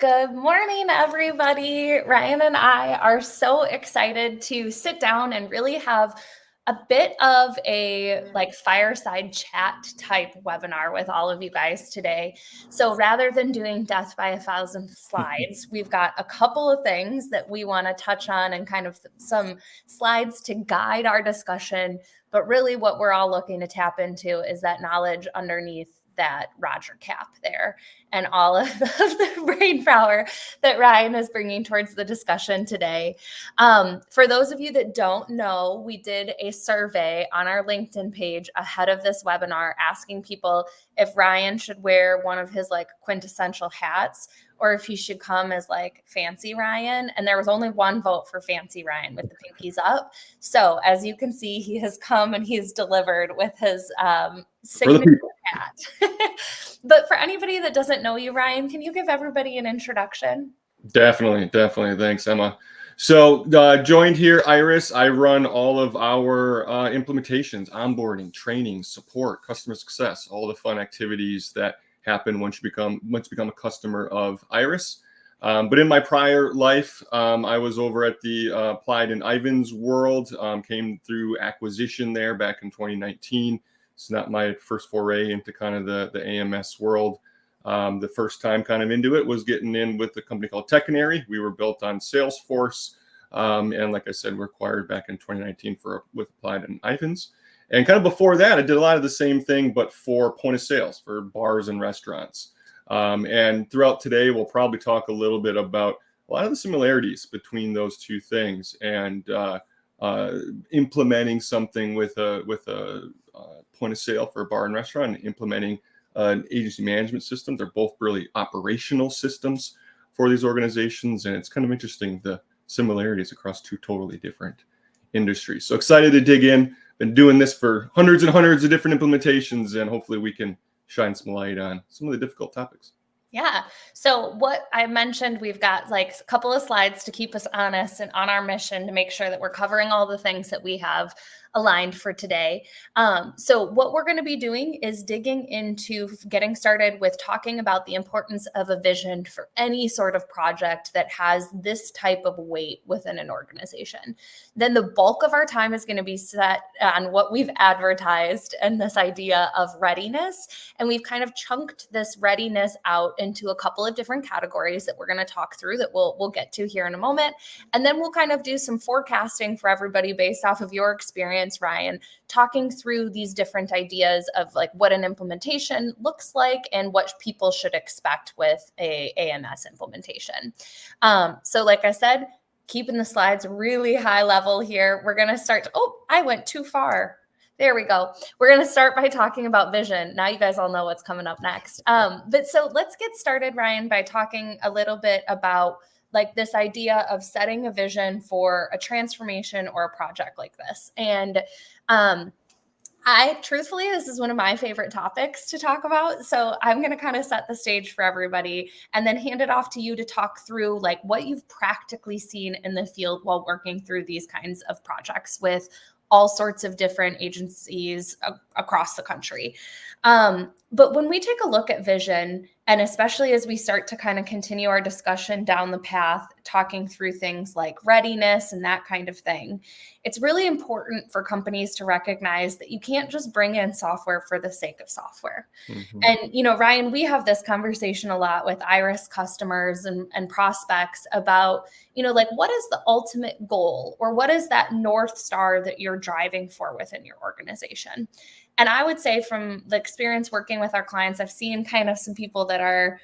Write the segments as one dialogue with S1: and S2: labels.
S1: Good morning, everybody. Ryan and I are so excited to sit down and really have a bit of a fireside chat type webinar with all of you guys today. So rather than doing death by 1,000 slides, we've got a couple of things that we want to touch on and kind of some slides to guide our discussion. But really what we're all looking to tap into is that knowledge underneath that Roger cap there and all of the brain power that Ryan is bringing towards the discussion today. For those of you that don't know, we did a survey on our LinkedIn page ahead of this webinar asking people if Ryan should wear one of his quintessential hats or if he should come as fancy Ryan. And there was only one vote for fancy Ryan with the pinkies up. So as you can see, he has come and he's delivered with his signature hat. But for anybody that doesn't know you, Ryan, can you give everybody an introduction?
S2: Definitely. Thanks, Emma. So joined here, Iris. I run all of our implementations, onboarding, training, support, customer success, all the fun activities that happen once you become a customer of Iris. But in my prior life, I was over at the Applied and Ivans world, came through acquisition there back in 2019. It's not my first foray into kind of the AMS world. The first time kind of into it was getting in with a company called Tech Canary. We were built on Salesforce. And like I said, we're acquired back in 2019 with Applied and Ivans. And kind of before that, I did a lot of the same thing, but for point of sales, for bars and restaurants. And throughout today, we'll probably talk a little bit about a lot of the similarities between those two things and implementing something with a point of sale for a bar and restaurant and implementing an agency management system. They're both really operational systems for these organizations. And it's kind of interesting, the similarities across two totally different industries. So excited to dig in. Been doing this for hundreds and hundreds of different implementations, and hopefully we can shine some light on some of the difficult topics.
S1: Yeah. So what I mentioned, we've got a couple of slides to keep us honest and on our mission to make sure that we're covering all the things that we have aligned for today. So what we're going to be doing is digging into getting started with talking about the importance of a vision for any sort of project that has this type of weight within an organization. Then the bulk of our time is going to be set on what we've advertised and this idea of readiness. And we've kind of chunked this readiness out into a couple of different categories that we're going to talk through that we'll get to here in a moment. And then we'll kind of do some forecasting for everybody based off of your experience, Ryan, talking through these different ideas of what an implementation looks like and what people should expect with a AMS implementation. So like I said, keeping the slides really high level here. We're going to start. Oh, I went too far. There we go. We're going to start by talking about vision. Now you guys all know what's coming up next. But so let's get started, Ryan, by talking a little bit about this idea of setting a vision for a transformation or a project like this. And truthfully, this is one of my favorite topics to talk about. So I'm going to kind of set the stage for everybody and then hand it off to you to talk through what you've practically seen in the field while working through these kinds of projects with all sorts of different agencies across the country. But when we take a look at vision, and especially as we start to kind of continue our discussion down the path, talking through things like readiness and that kind of thing, it's really important for companies to recognize that you can't just bring in software for the sake of software. Mm-hmm. And, Ryan, we have this conversation a lot with Iris customers and prospects about, what is the ultimate goal or what is that North Star that you're driving for within your organization? And I would say from the experience working with our clients, I've seen kind of some people that are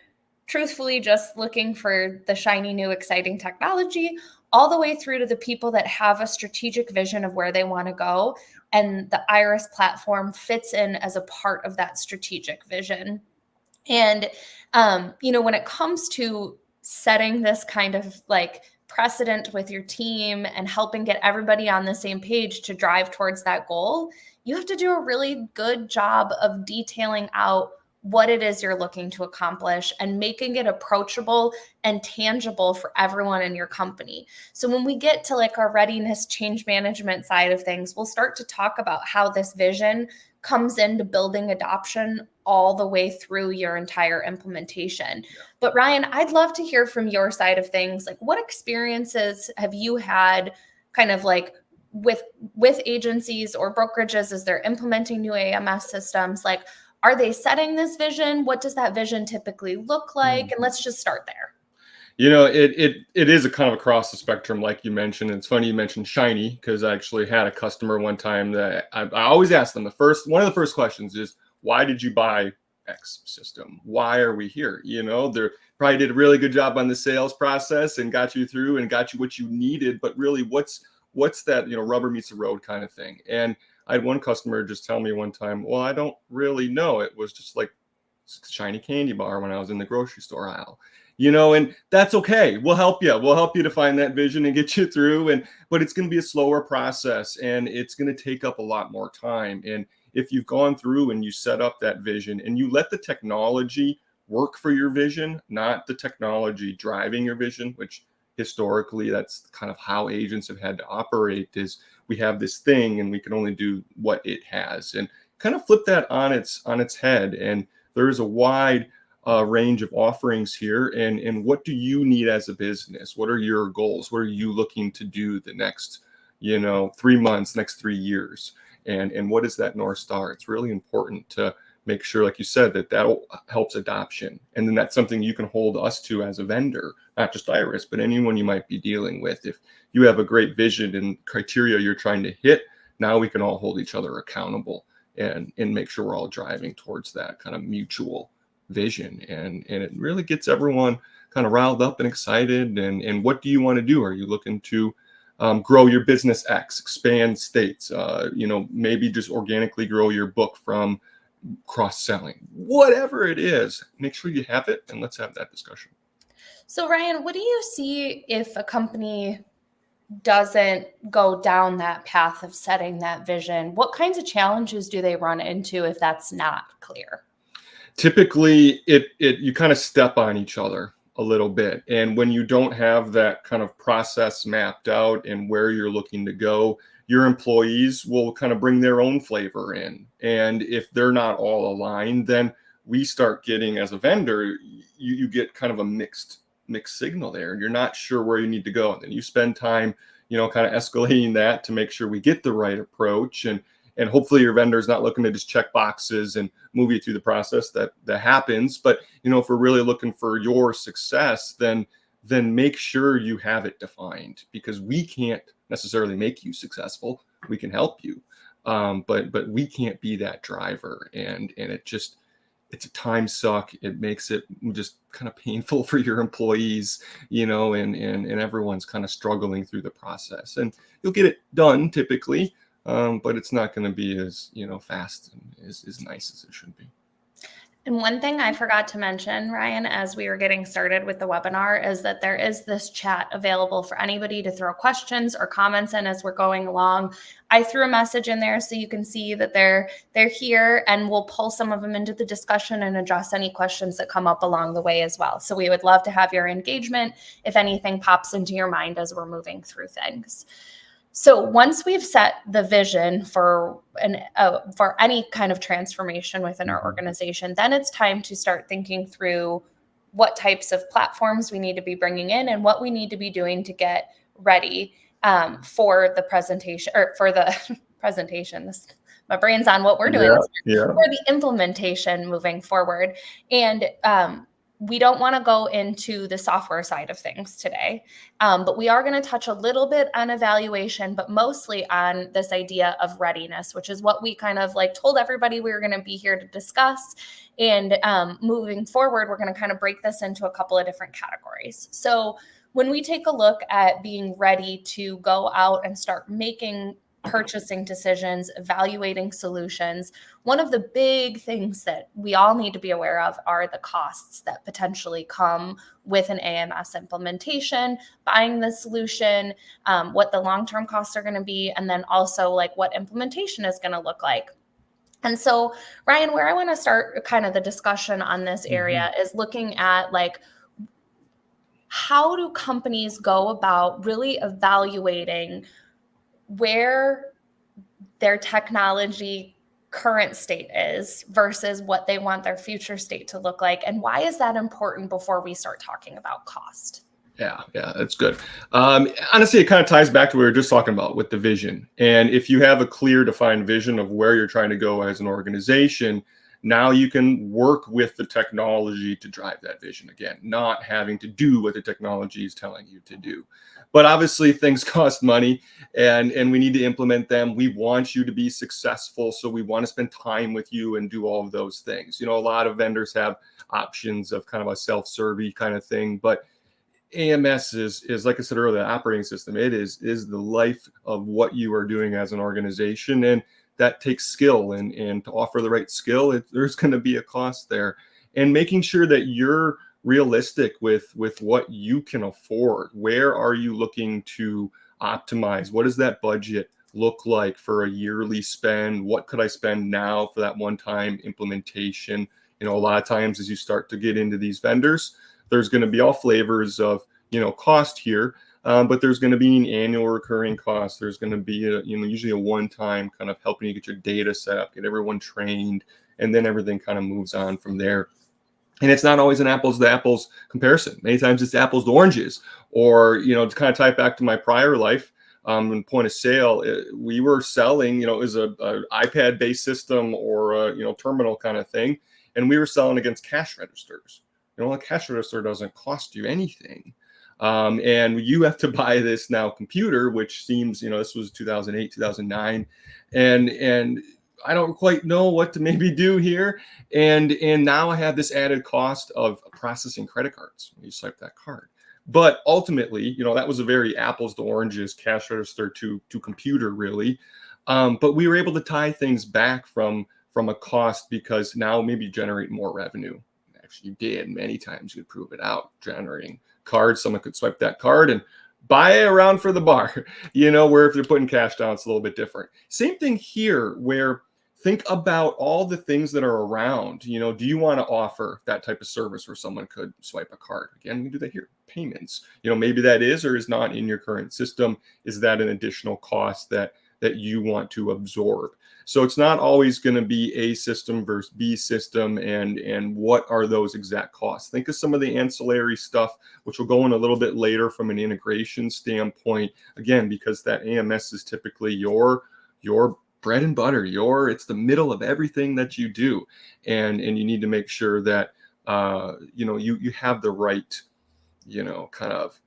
S1: truthfully just looking for the shiny new exciting technology, all the way through to the people that have a strategic vision of where they want to go. And the Iris platform fits in as a part of that strategic vision. And, when it comes to setting this kind of precedent with your team and helping get everybody on the same page to drive towards that goal, you have to do a really good job of detailing out what it is you're looking to accomplish and making it approachable and tangible for everyone in your company. So when we get to our readiness change management side of things, we'll start to talk about how this vision comes into building adoption all the way through your entire implementation.
S2: Yeah.
S1: But Ryan, I'd love to hear from your side of things. Like, what experiences have you had kind of like with agencies or brokerages as they're implementing new AMS systems? Like, are they setting this vision? What does that vision typically look like? And let's just start there.
S2: It is a kind of across the spectrum, like you mentioned. It's funny you mentioned shiny, because I actually had a customer one time that I always ask them, one of the first questions is, why did you buy X system? Why are we here? They probably did a really good job on the sales process and got you through and got you what you needed, but really what's that, rubber meets the road kind of thing. And I had one customer just tell me one time, well, I don't really know. It was just like shiny candy bar when I was in the grocery store aisle. And that's okay. We'll help you. We'll help you to find that vision and get you through. But it's going to be a slower process, and it's going to take up a lot more time. And if you've gone through and you set up that vision and you let the technology work for your vision, not the technology driving your vision, which historically that's kind of how agents have had to operate, is we have this thing and we can only do what it has, and kind of flip that on its head. And there is a wide range of offerings here. And what do you need as a business? What are your goals? What are you looking to do the next 3 months, next 3 years? And what is that North Star? It's really important to make sure, like you said, that helps adoption. And then that's something you can hold us to as a vendor, not just Iris, but anyone you might be dealing with. If you have a great vision and criteria you're trying to hit, now we can all hold each other accountable and make sure we're all driving towards that kind of mutual vision. And it really gets everyone kind of riled up and excited. And what do you want to do? Are you looking to grow your business X, expand states, maybe just organically grow your book from cross-selling? Whatever it is, make sure you have it, and let's have that discussion.
S1: So Ryan, what do you see if a company doesn't go down that path of setting that vision? What kinds of challenges do they run into if that's not clear?
S2: Typically, you kind of step on each other a little bit. And when you don't have that kind of process mapped out and where you're looking to go, your employees will kind of bring their own flavor in. And if they're not all aligned, then we start getting, as a vendor, you get kind of a mixed signal there, and you're not sure where you need to go. And then you spend time, kind of escalating that to make sure we get the right approach. And hopefully your vendor is not looking to just check boxes and move you through the process. That happens. But if we're really looking for your success, then make sure you have it defined, because we can't necessarily make you successful. We can help you, but we can't be that driver. And it's a time suck. It makes it just kind of painful for your employees, and everyone's kind of struggling through the process. And you'll get it done typically. But it's not going to be as fast and as nice as it should be.
S1: And one thing I forgot to mention, Ryan, as we were getting started with the webinar, is that there is this chat available for anybody to throw questions or comments in as we're going along. I threw a message in there so you can see that they're here, and we'll pull some of them into the discussion and address any questions that come up along the way as well. So we would love to have your engagement if anything pops into your mind as we're moving through things. So once we've set the vision for any kind of transformation within our organization, then it's time to start thinking through what types of platforms we need to be bringing in and what we need to be doing to get ready for the presentation, or for the presentation. My brain's on what we're doing for the implementation moving forward. And we don't want to go into the software side of things today, but we are going to touch a little bit on evaluation, but mostly on this idea of readiness, which is what we kind of like told everybody we were going to be here to discuss. And moving forward, we're going to kind of break this into a couple of different categories. So when we take a look at being ready to go out and start making purchasing decisions, evaluating solutions, one of the big things that we all need to be aware of are the costs that potentially come with an AMS implementation, buying the solution, what the long-term costs are going to be, and then also like what implementation is going to look like. And so, Ryan, where I want to start kind of the discussion on this area is looking at like, how do companies go about really evaluating where their technology current state is versus what they want their future state to look like? And why is that important before we start talking about cost?
S2: Yeah, that's good. Honestly, it kind of ties back to what we were just talking about with the vision. And if you have a clear, defined vision of where you're trying to go as an organization, now you can work with the technology to drive that vision again, not having to do what the technology is telling you to do. But obviously, things cost money, and we need to implement them. We want you to be successful, so we want to spend time with you and do all of those things. A lot of vendors have options of kind of a self-serve kind of thing, but AMS is like I said earlier, the operating system. It is the life of what you are doing as an organization, and that takes skill. And to offer the right skill, there's going to be a cost there. And making sure that you're realistic with what you can afford. Where are you looking to optimize? What does that budget look like for a yearly spend? What could I spend now for that one-time implementation? A lot of times as you start to get into these vendors, there's going to be all flavors of, cost here, but there's going to be an annual recurring cost. There's going to be usually a one-time kind of helping you get your data set up, get everyone trained, and then everything kind of moves on from there. And it's not always an apples to apples comparison. Many times it's apples to oranges, or, to kind of tie it back to my prior life. In point of sale, we were selling, it was a iPad based system or a, terminal kind of thing. And we were selling against cash registers. A cash register doesn't cost you anything. And you have to buy this now computer, which seems, this was 2008, 2009. And I don't quite know what to maybe do here. And now I have this added cost of processing credit cards when you swipe that card. But ultimately, that was a very apples to oranges cash register to computer, really. But we were able to tie things back from a cost because now maybe generate more revenue. You did many times. You could prove it out, generating cards. Someone could swipe that card and buy it around for the bar, where if they're putting cash down, it's a little bit different. Same thing here, where think about all the things that are around. Do you want to offer that type of service where someone could swipe a card? Again, we do that here. Payments, maybe that is or is not in your current system. Is that an additional cost that you want to absorb? So it's not always going to be A system versus B system, and what are those exact costs? Think of some of the ancillary stuff, which will go in a little bit later from an integration standpoint. Again, because that AMS is typically your bread and butter. It's the middle of everything that you do, and you need to make sure that you have the right kind of,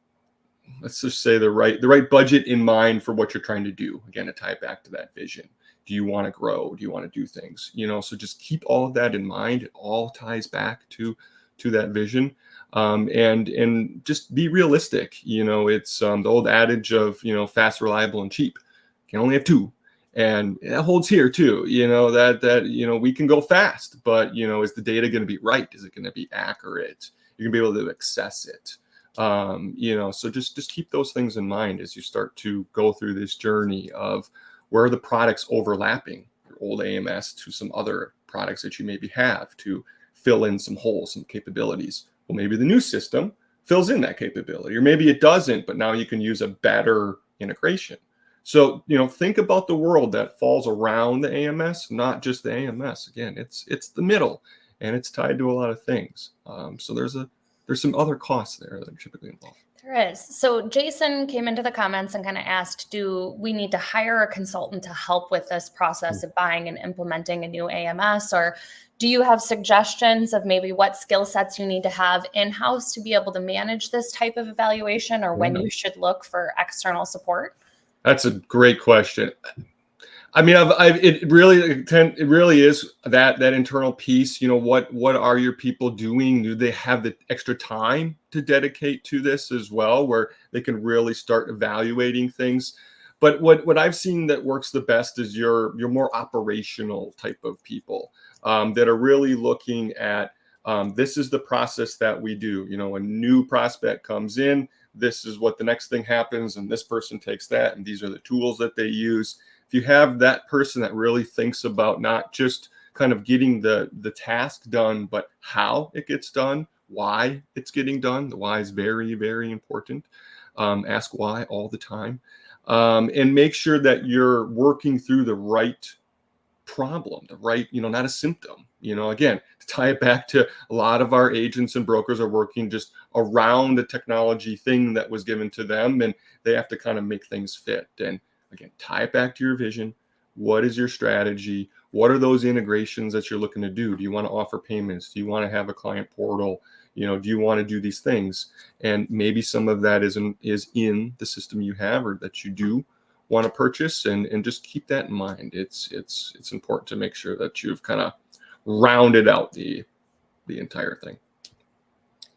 S2: let's just say the right budget in mind for what you're trying to do. Again, to tie it back to that vision. Do you want to grow? Do you want to do things? So just keep all of that in mind. It all ties back to that vision, and just be realistic. It's the old adage of fast, reliable, and cheap. You can only have two, and that holds here too. That we can go fast, but is the data going to be right? Is it going to be accurate? You're going to be able to access it. So just keep those things in mind as you start to go through this journey of where are the products overlapping your old AMS to some other products that you maybe have to fill in some holes, some capabilities. Well, maybe the new system fills in that capability, or maybe it doesn't, but now you can use a better integration. So, think about the world that falls around the AMS, not just the AMS. Again, it's the middle, and it's tied to a lot of things. So there's some other costs there that are typically involved.
S1: There is. So Jason came into the comments and kind of asked, do we need to hire a consultant to help with this process of buying and implementing a new AMS? Or do you have suggestions of maybe what skill sets you need to have in-house to be able to manage this type of evaluation, or when you should look for external support?
S2: That's a great question. I mean, it really is that internal piece. What are your people doing? Do they have the extra time to dedicate to this as well, where they can really start evaluating things? But what I've seen that works the best is your more operational type of people that are really looking at this is the process that we do. A new prospect comes in. This is what the next thing happens, and this person takes that, and these are the tools that they use. If you have that person that really thinks about not just kind of getting the task done, but how it gets done, why it's getting done. The why is very, very important. Ask why all the time, and make sure that you're working through the right problem, the right, not a symptom. Again, to tie it back to a lot of our agents and brokers are working just around the technology thing that was given to them, and they have to kind of make things fit. And again, tie it back to your vision. What is your strategy? What are those integrations that you're looking to do? Do you want to offer payments? Do you want to have a client portal? Do you want to do these things? And maybe some of that is in the system you have or that you do want to purchase, and just keep that in mind. It's important to make sure that you've kind of rounded out the entire thing.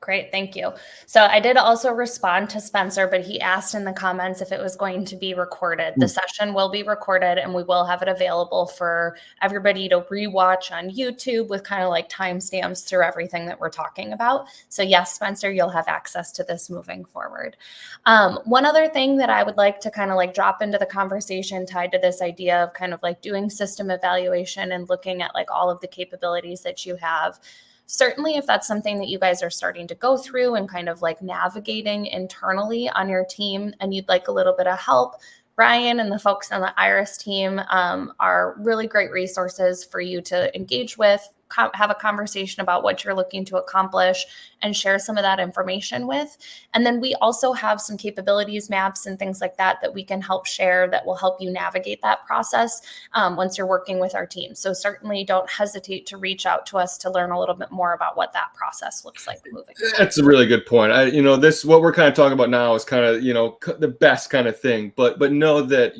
S1: Great, thank you. So I did also respond to Spencer, but he asked in the comments if it was going to be recorded. The session will be recorded, and we will have it available for everybody to rewatch on YouTube with kind of like timestamps through everything that we're talking about. So yes, Spencer, you'll have access to this moving forward. One other thing that I would like to kind of like drop into the conversation tied to this idea of kind of like doing system evaluation and looking at like all of the capabilities that you have. Certainly, if that's something that you guys are starting to go through and kind of like navigating internally on your team and you'd like a little bit of help, Ryan and the folks on the Iris team are really great resources for you to engage with, have a conversation about what you're looking to accomplish and share some of that information with. And then we also have some capabilities maps and things like that we can help share that will help you navigate that process once you're working with our team. So certainly don't hesitate to reach out to us to learn a little bit more about what that process looks like moving forward.
S2: That's a really good point. What we're kind of talking about now is kind of, the best kind of thing, but know that,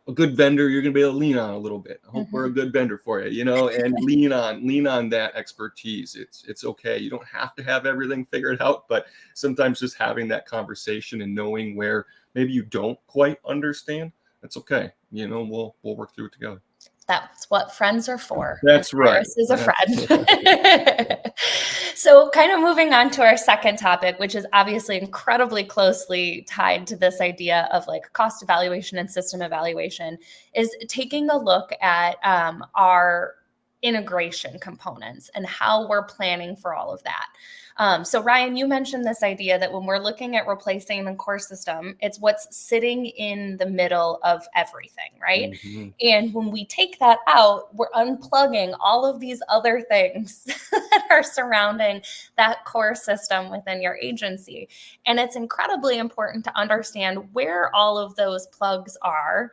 S2: a good vendor, you're going to be able to lean on a little bit. I hope we're a good vendor for you, and lean on that expertise. It's okay. You don't have to have everything figured out, but sometimes just having that conversation and knowing where maybe you don't quite understand, that's okay. We'll work through it together.
S1: That's what friends are for.
S2: That's right.
S1: Iris is a friend. So kind of moving on to our second topic, which is obviously incredibly closely tied to this idea of like cost evaluation and system evaluation, is taking a look at our integration components and how we're planning for all of that. So Ryan, you mentioned this idea that when we're looking at replacing the core system, it's what's sitting in the middle of everything, right? Mm-hmm. And when we take that out, we're unplugging all of these other things that are surrounding that core system within your agency. And it's incredibly important to understand where all of those plugs are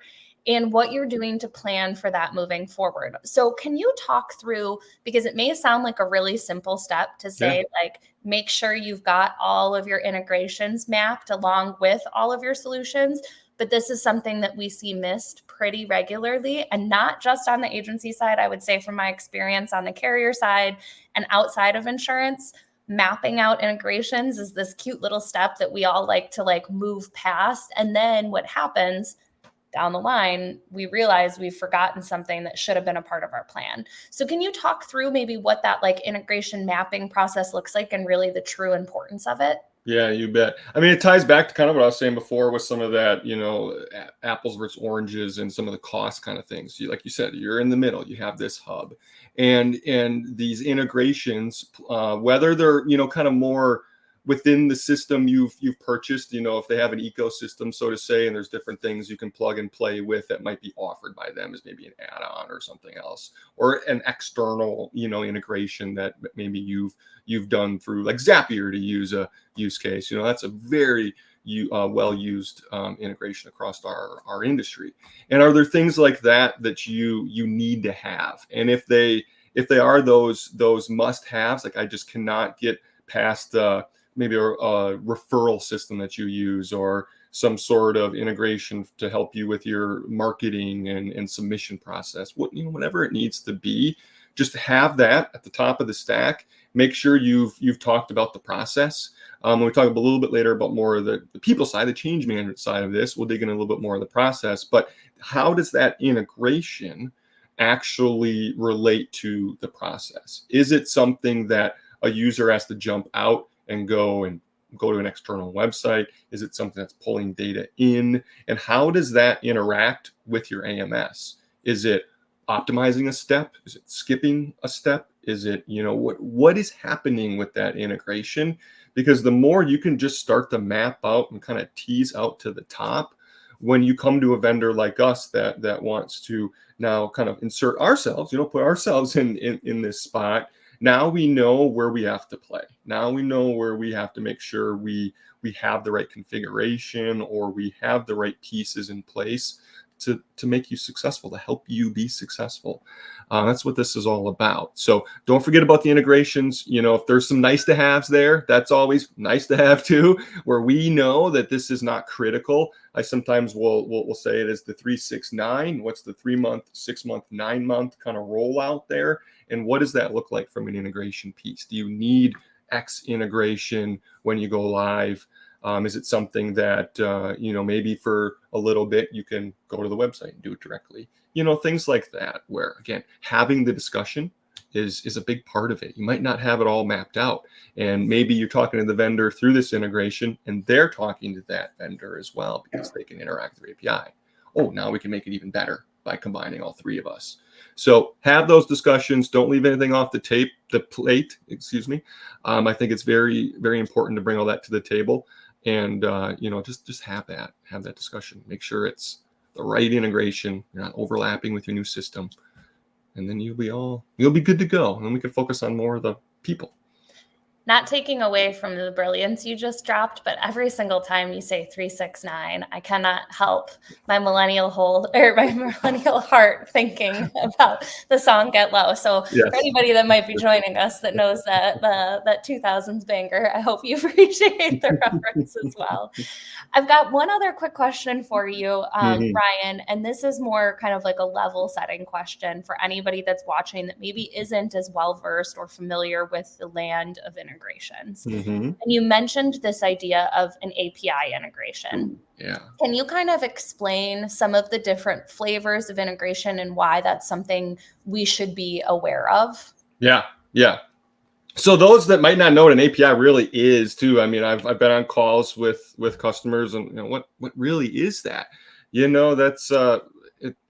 S1: and what you're doing to plan for that moving forward. So can you talk through, because it may sound like a really simple step to say, like, make sure you've got all of your integrations mapped along with all of your solutions, but this is something that we see missed pretty regularly, and not just on the agency side. I would say from my experience on the carrier side and outside of insurance, mapping out integrations is this cute little step that we all like to like move past. And then what happens down the line, we realize we've forgotten something that should have been a part of our plan. So can you talk through maybe what that like integration mapping process looks like and really the true importance of it?
S2: Yeah, you bet. I mean, it ties back to kind of what I was saying before with some of that, apples versus oranges and some of the cost kind of things. Like you said, you're in the middle, you have this hub and these integrations, whether they're, kind of more within the system you've purchased, if they have an ecosystem, so to say, and there's different things you can plug and play with that might be offered by them as maybe an add-on or something else, or an external, integration that maybe you've done through like Zapier, to use a use case. That's a very well used integration across our industry. And are there things like that you need to have? And if they are those must haves, like I just cannot get past maybe a referral system that you use, or some sort of integration to help you with your marketing and submission process, whatever it needs to be, just have that at the top of the stack. Make sure you've talked about the process. We'll talk a little bit later about more of the people side, the change management side of this. We'll dig in a little bit more of the process, but how does that integration actually relate to the process? Is it something that a user has to jump out and go to an external website? Is it something that's pulling data in? And how does that interact with your AMS? Is it optimizing a step? Is it skipping a step? Is it, what is happening with that integration? Because the more you can just start to map out and kind of tease out to the top when you come to a vendor like us that wants to now kind of insert ourselves, put ourselves in this spot, now we know where we have to play. Now we know where we have to make sure we have the right configuration, or we have the right pieces in place to make you successful, to help you be successful. That's what this is all about. So don't forget about the integrations. If there's some nice to haves there, that's always nice to have too, where we know that this is not critical. I sometimes will say it as the 3-6-9. What's the 3-month, 6-month, 9-month kind of rollout there? And what does that look like from an integration piece? Do you need X integration when you go live? Is it something that, maybe for a little bit you can go to the website and do it directly? Things like that, where, again, having the discussion is a big part of it. You might not have it all mapped out. And maybe you're talking to the vendor through this integration, and they're talking to that vendor as well, because they can interact with the API. Oh, now we can make it even better by combining all three of us. So have those discussions. Don't leave anything off the plate, excuse me. I think it's very, very important to bring all that to the table. And just have that discussion. Make sure it's the right integration. You're not overlapping with your new system, and then you'll be good to go. And then we can focus on more of the people.
S1: Not taking away from the brilliance you just dropped, but every single time you say 3-6-9, I cannot help my millennial heart thinking about the song Get Low. So
S2: Yes.
S1: for anybody that might be joining us that knows that 2000s banger, I hope you appreciate the reference as well. I've got one other quick question for you, Ryan, and this is more kind of like a level setting question for anybody that's watching that maybe isn't as well versed or familiar with the land of integrations. And you mentioned this idea of an API integration.
S2: Yeah.
S1: Can you kind of explain some of the different flavors of integration and why that's something we should be aware of?
S2: Yeah. So those that might not know what an API really is too, I mean, I've been on calls with customers, and what really is that? That's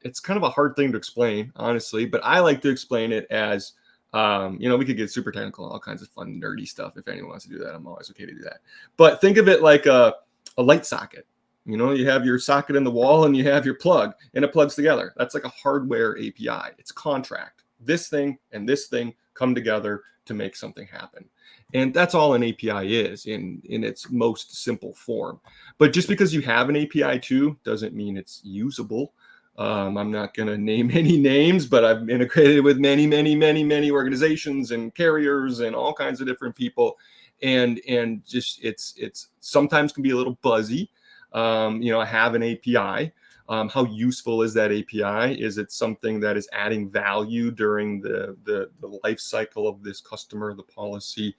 S2: it's kind of a hard thing to explain, honestly, but I like to explain it as we could get super technical and all kinds of fun, nerdy stuff. If anyone wants to do that, I'm always okay to do that. But think of it like a light socket. You have your socket in the wall and you have your plug, and it plugs together. That's like a hardware API. It's a contract. This thing and this thing come together to make something happen. And that's all an API is in its most simple form. But just because you have an API too doesn't mean it's usable. I'm not going to name any names, but I've integrated with many, many, many, many organizations and carriers and all kinds of different people. And just it's sometimes can be a little buzzy. I have an API. How useful is that API? Is it something that is adding value during the life cycle of this customer, the policy?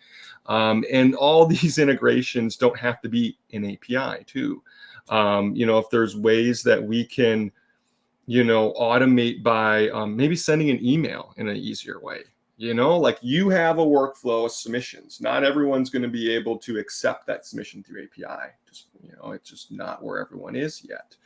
S2: And all these integrations don't have to be an API too. If there's ways that we can, automate by maybe sending an email in an easier way. Like you have a workflow of submissions. Not everyone's going to be able to accept that submission through API. It's just not where everyone is yet.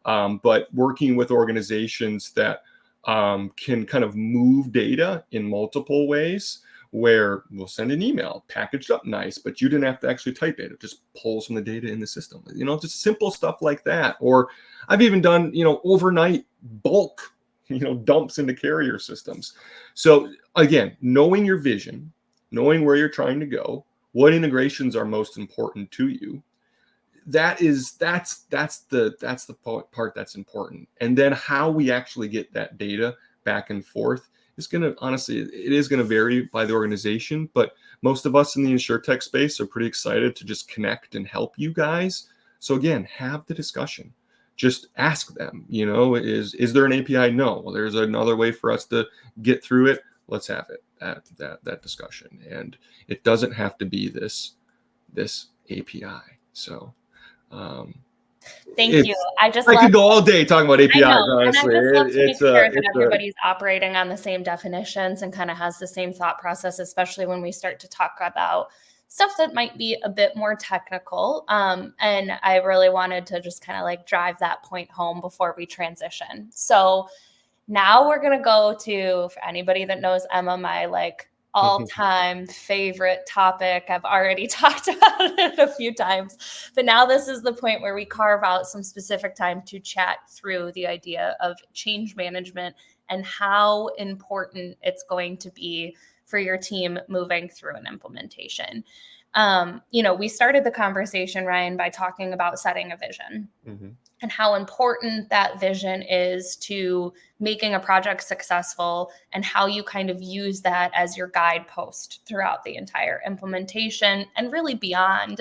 S2: But working with organizations that can kind of move data in multiple ways, where we'll send an email packaged up nice, but you didn't have to actually type it. It just pulls from the data in the system. Just simple stuff like that. Or I've even done, overnight bulk, dumps into carrier systems. So again, knowing your vision, knowing where you're trying to go, what integrations are most important to you, that's the part that's important. And then how we actually get that data back and forth is going to, honestly, it is going to vary by the organization, but most of us in the InsurTech space are pretty excited to just connect and help you guys. So again, have the discussion. Just ask them, is there an API? No. Well, there's another way for us to get through it. Let's have it, that discussion. And it doesn't have to be this API. So
S1: thank you. I
S2: could go all day talking about APIs. Honestly,
S1: and I just love to make sure that everybody's operating on the same definitions and kind of has the same thought process, especially when we start to talk about stuff that might be a bit more technical. And I really wanted to just kind of like drive that point home before we transition. So now we're going to go to, for anybody that knows Emma, my like all-time favorite topic. I've already talked about it a few times, but now this is the point where we carve out some specific time to chat through the idea of change management and how important it's going to be for your team moving through an implementation. We started the conversation, Ryan, by talking about setting a vision.
S2: Mm-hmm.
S1: And how important that vision is to making a project successful, and how you kind of use that as your guidepost throughout the entire implementation and really beyond.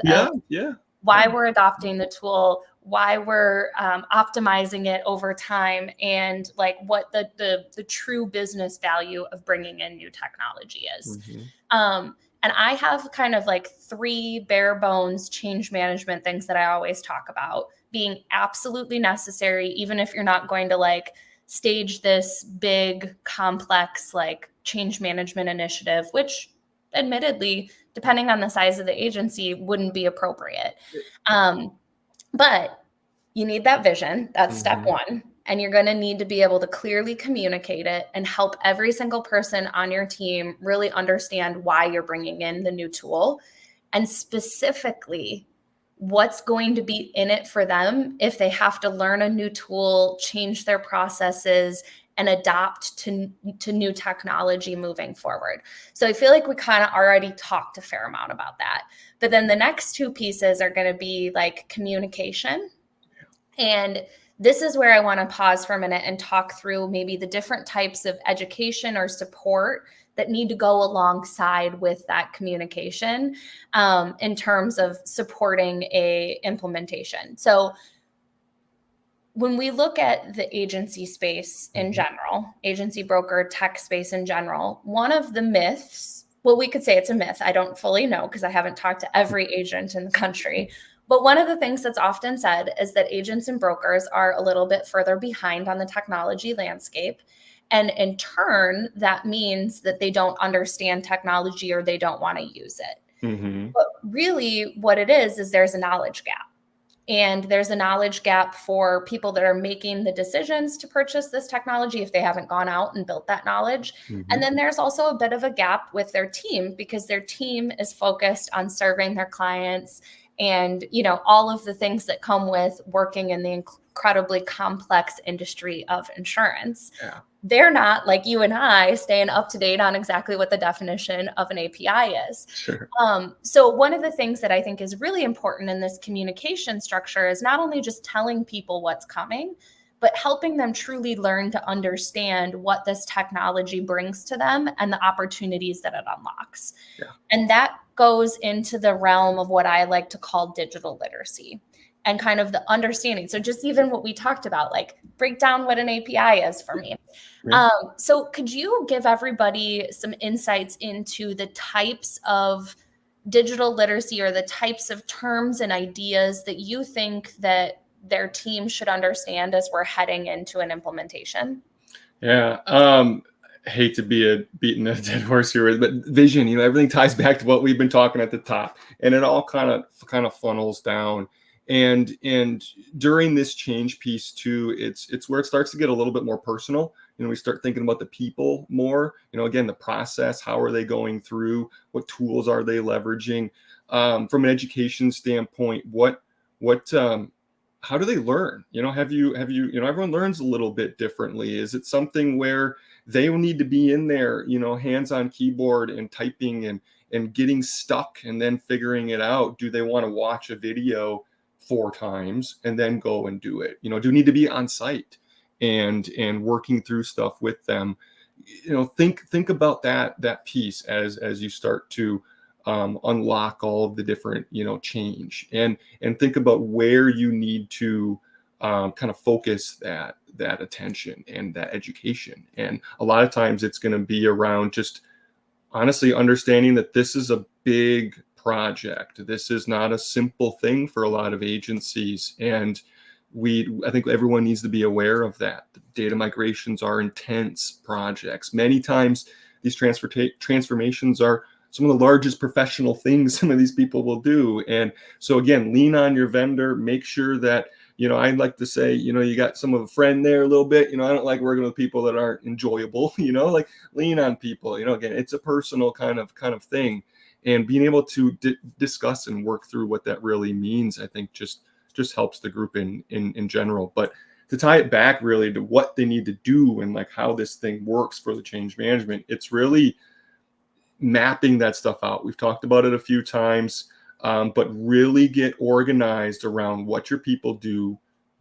S1: Why we're adopting the tool, why we're optimizing it over time, and like what the true business value of bringing in new technology is.
S2: Mm-hmm.
S1: And I have kind of like 3 bare bones change management things that I always talk about being absolutely necessary, even if you're not going to like stage this big, complex, like change management initiative, which admittedly, depending on the size of the agency, wouldn't be appropriate. But you need that vision. That's step 1. And you're going to need to be able to clearly communicate it and help every single person on your team really understand why you're bringing in the new tool, and specifically what's going to be in it for them if they have to learn a new tool, change their processes, and adopt to new technology moving forward. So I feel like we kind of already talked a fair amount about that. But then the next 2 pieces are going to be like communication. And this is where I want to pause for a minute and talk through maybe the different types of education or support that need to go alongside with that communication in terms of supporting a implementation. So when we look at the agency space in general, agency broker tech space in general, one of the myths, well, we could say it's a myth. I don't fully know because I haven't talked to every agent in the country. But one of the things that's often said is that agents and brokers are a little bit further behind on the technology landscape. And in turn, that means that they don't understand technology or they don't want to use it.
S2: Mm-hmm.
S1: But really what it is there's a knowledge gap. And there's a knowledge gap for people that are making the decisions to purchase this technology if they haven't gone out and built that knowledge.
S2: Mm-hmm.
S1: And then there's also a bit of a gap with their team because their team is focused on serving their clients and, all of the things that come with working in the incredibly complex industry of insurance.
S2: Yeah.
S1: They're not like you and I staying up to date on exactly what the definition of an API is.
S2: Sure.
S1: So one of the things that I think is really important in this communication structure is not only just telling people what's coming, but helping them truly learn to understand what this technology brings to them and the opportunities that it unlocks.
S2: Yeah.
S1: And that goes into the realm of what I like to call digital literacy and kind of the understanding. So just even what we talked about, like break down what an API is for me.
S2: Yeah.
S1: So could you give everybody some insights into the types of digital literacy or the types of terms and ideas that you think that their team should understand as we're heading into an implementation?
S2: Yeah. Hate to be beating a dead horse here, but vision, everything ties back to what we've been talking at the top, and it all kind of funnels down. And during this change piece too, it's where it starts to get a little bit more personal. We start thinking about the people more, again, the process, how are they going through, what tools are they leveraging, from an education standpoint, how do they learn? Have you, everyone learns a little bit differently. Is it something where they will need to be in there, hands on keyboard and typing and getting stuck and then figuring it out? Do they want to watch a video 4 times and then go and do it? Do need to be on site and working through stuff with them? Think about that piece as you start to unlock all of the different change, and think about where you need to kind of focus that attention and that education. And a lot of times it's going to be around just honestly understanding that this is a big project. This is not a simple thing for a lot of agencies, and I think everyone needs to be aware of that. The data migrations are intense projects. Many times these transformations are some of the largest professional things some of these people will do. And so again, lean on your vendor, make sure that I like to say, you got some of a friend there a little bit. I don't like working with people that aren't enjoyable. Like lean on people. Again, it's a personal kind of thing, and being able to discuss and work through what that really means, I think just helps the group in general. But to tie it back really to what they need to do and like how this thing works for the change management, it's really mapping that stuff out. We've talked about it a few times, but really get organized around what your people do,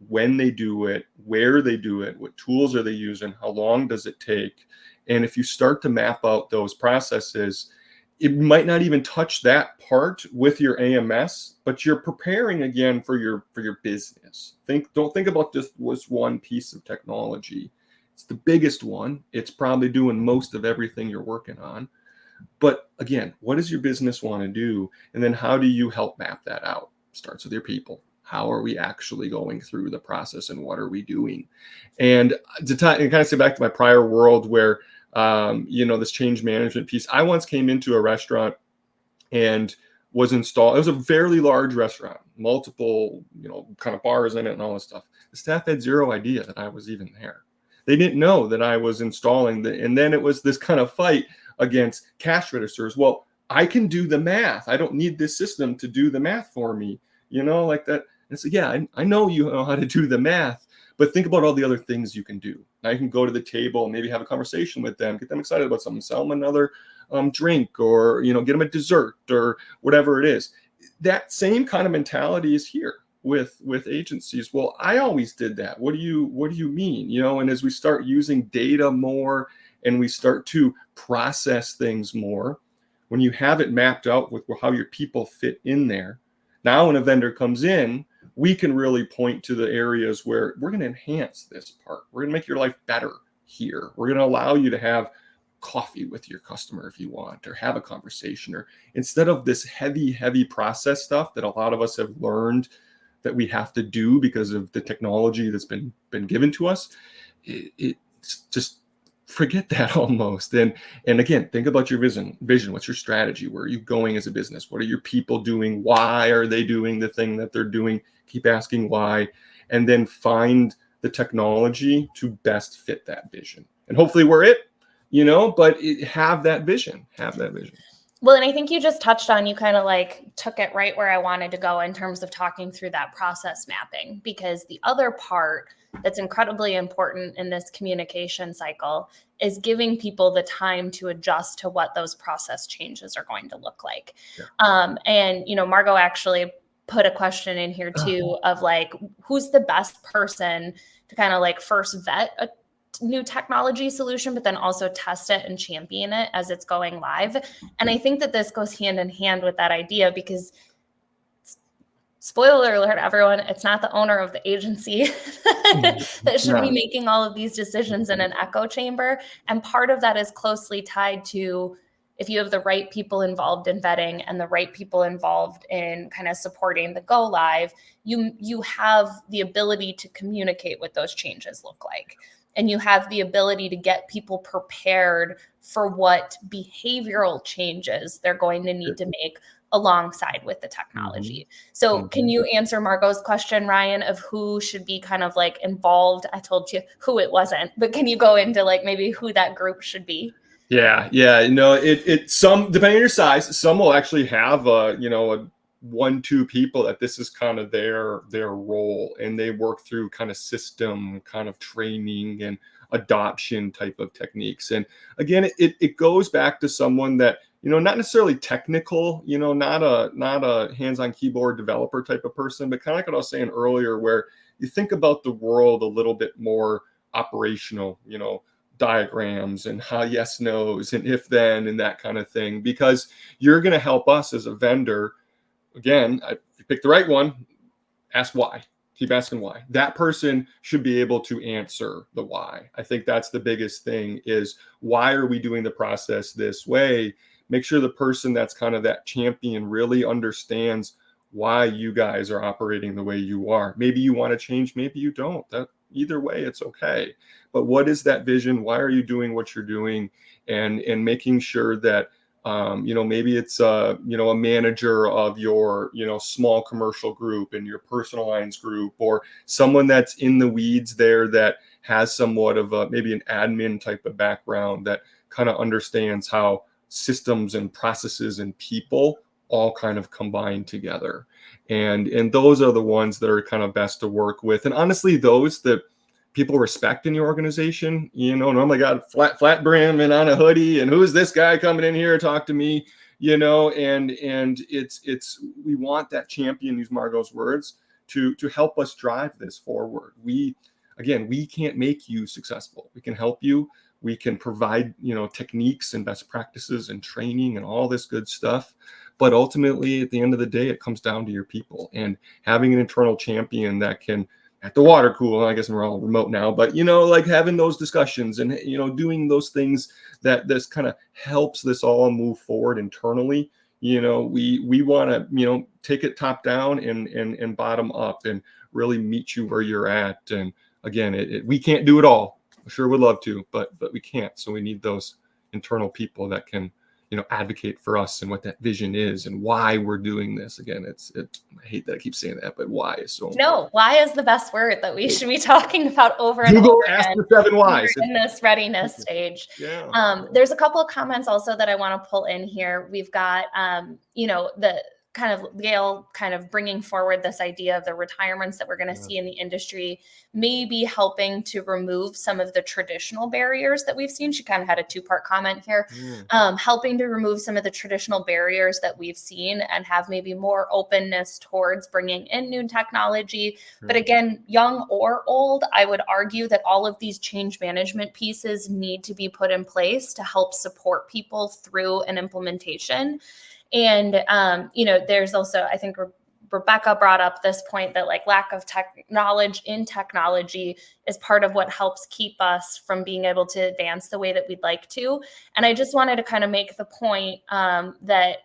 S2: when they do it, where they do it, what tools are they using, how long does it take. And if you start to map out those processes, it might not even touch that part with your AMS, but you're preparing again for your business. Don't think about just was one piece of technology. It's the biggest one. It's probably doing most of everything you're working on. But again, what does your business want to do? And then how do you help map that out? Starts with your people. How are we actually going through the process and what are we doing? And to kind of say back to my prior world where, this change management piece, I once came into a restaurant and was installed. It was a fairly large restaurant, multiple, kind of bars in it and all this stuff. The staff had zero idea that I was even there. They didn't know that I was installing and then it was this kind of fight against cash registers. Well, I can do the math. I don't need this system to do the math for me, like that. And so, yeah, I know you know how to do the math, but think about all the other things you can do. Now you can go to the table and maybe have a conversation with them, get them excited about something, sell them another drink, or, get them a dessert or whatever it is. That same kind of mentality is here with agencies. Well, I always did that. What do you mean? And as we start using data more and we start to process things more, when you have it mapped out with how your people fit in there, now when a vendor comes in, we can really point to the areas where we're going to enhance this part. We're going to make your life better here. We're going to allow you to have coffee with your customer if you want, or have a conversation, or instead of this heavy process stuff that a lot of us have learned that we have to do because of the technology that's been given to us. It's just forget that almost. And again, think about your vision. What's your strategy? Where are you going as a business? What are your people doing? Why are they doing the thing that they're doing? Keep asking why, and then find the technology to best fit that vision. And hopefully we're it, but have that vision.
S1: Well, and I think you just touched on, you kind of like took it right where I wanted to go in terms of talking through that process mapping, because the other part that's incredibly important in this communication cycle is giving people the time to adjust to what those process changes are going to look like. Yeah. And, Margot actually put a question in here too of like, who's the best person to kind of like first vet a new technology solution, but then also test it and champion it as it's going live. And I think that this goes hand in hand with that idea, because spoiler alert, everyone, it's not the owner of the agency that should be making all of these decisions in an echo chamber. And part of that is closely tied to, if you have the right people involved in vetting and the right people involved in kind of supporting the go live, you have the ability to communicate what those changes look like. And you have the ability to get people prepared for what behavioral changes they're going to need to make alongside with the technology. So can you answer Margot's question, Ryan, of who should be kind of like involved? I told you who it wasn't, but can you go into like maybe who that group should be?
S2: Yeah. Some, depending on your size, some will actually have a 1-2 people that this is kind of their role, and they work through kind of system kind of training and adoption type of techniques. And again, it goes back to someone that, not necessarily technical, not a hands-on keyboard developer type of person, but kind of like what I was saying earlier, where you think about the world a little bit more operational, diagrams and how yes, no's and if then and that kind of thing, because you're going to help us as a vendor. Again, if you pick the right one, ask why. Keep asking why. That person should be able to answer the why. I think that's the biggest thing, is why are we doing the process this way? Make sure the person that's kind of that champion really understands why you guys are operating the way you are. Maybe you want to change, maybe you don't. That either way, it's okay. But what is that vision? Why are you doing what you're doing? And making sure that Maybe it's a manager of your small commercial group and your personal lines group, or someone that's in the weeds there that has somewhat of maybe an admin type of background that kind of understands how systems and processes and people all kind of combine together. And those are the ones that are kind of best to work with. And honestly, those that people respect in your organization, normally got flat brim and on a hoodie, and who's this guy coming in here to talk to me, and it's we want that champion, use Margot's words, to help us drive this forward. We can't make you successful. We can help you. We can provide, techniques and best practices and training and all this good stuff. But ultimately, at the end of the day, it comes down to your people, and having an internal champion that can, at the water cooler, I guess we're all remote now, but, like having those discussions and, doing those things that this kind of helps this all move forward internally. We want to, take it top down and bottom up and really meet you where you're at. And again, we can't do it all. I sure would love to, but we can't. So we need those internal people that can, advocate for us and what that vision is and why we're doing this. Again, I hate that I keep saying that, but why is so important.
S1: No, why is the best word that we should be talking about over and
S2: Google
S1: over
S2: ask
S1: again
S2: the 7 whys
S1: in this readiness stage.
S2: Yeah.
S1: There's a couple of comments also that I want to pull in here. We've got, the kind of Gail kind of bringing forward this idea of the retirements that we're going to see in the industry, maybe helping to remove some of the traditional barriers that we've seen. She kind of had a 2-part comment here, helping to remove some of the traditional barriers that we've seen and have maybe more openness towards bringing in new technology. But again, young or old, I would argue that all of these change management pieces need to be put in place to help support people through an implementation. And, there's also, I think Rebecca brought up this point that lack of knowledge in technology is part of what helps keep us from being able to advance the way that we'd like to. And I just wanted to kind of make the point that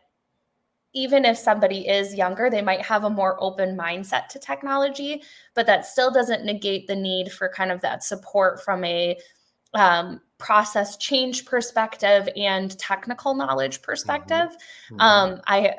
S1: even if somebody is younger, they might have a more open mindset to technology, but that still doesn't negate the need for kind of that support from a process change perspective and technical knowledge perspective. I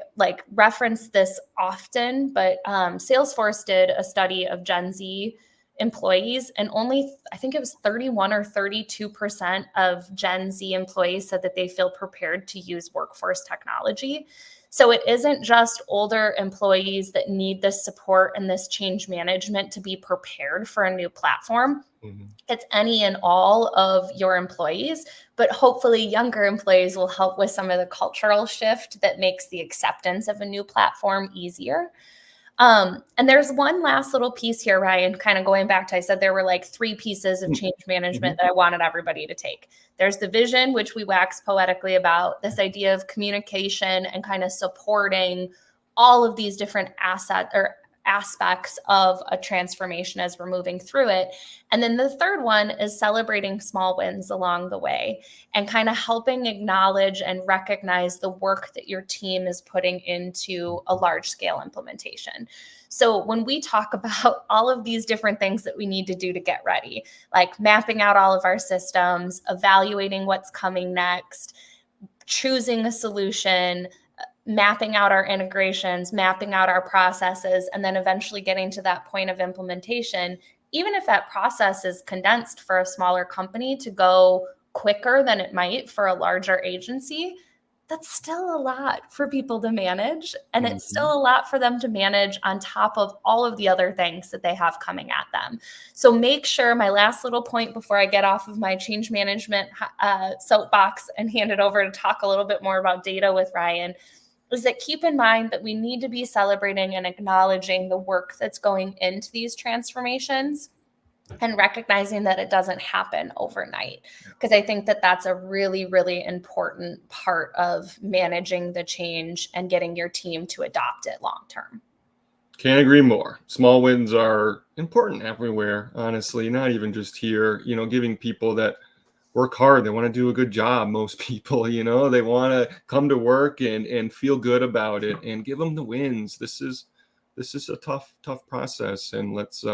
S1: reference this often, but Salesforce did a study of Gen Z employees, and only, I think it was 31 or 32% of Gen Z employees said that they feel prepared to use workforce technology. So it isn't just older employees that need this support and this change management to be prepared for a new platform. It's any and all of your employees, but hopefully younger employees will help with some of the cultural shift that makes the acceptance of a new platform easier. And there's one last little piece here, Ryan, kind of going back to, I said there were 3 pieces of change management that I wanted everybody to take. There's the vision, which we wax poetically about, this idea of communication and kind of supporting all of these different aspects of a transformation as we're moving through it. And then the third one is celebrating small wins along the way and kind of helping acknowledge and recognize the work that your team is putting into a large scale implementation. So when we talk about all of these different things that we need to do to get ready, like mapping out all of our systems, evaluating what's coming next, choosing a solution, mapping out our integrations, mapping out our processes, and then eventually getting to that point of implementation, even if that process is condensed for a smaller company to go quicker than it might for a larger agency, that's still a lot for people to manage. And it's still a lot for them to manage on top of all of the other things that they have coming at them. So make sure, my last little point before I get off of my change management soapbox and hand it over to talk a little bit more about data with Ryan, is that keep in mind that we need to be celebrating and acknowledging the work that's going into these transformations and recognizing that it doesn't happen overnight. Because I think that that's a really, really important part of managing the change and getting your team to adopt it long term.
S2: Can't agree more. Small wins are important everywhere, honestly, not even just here, giving people that work hard. They want to do a good job. Most people, they want to come to work and feel good about it, and give them the wins. This is a tough process, and let's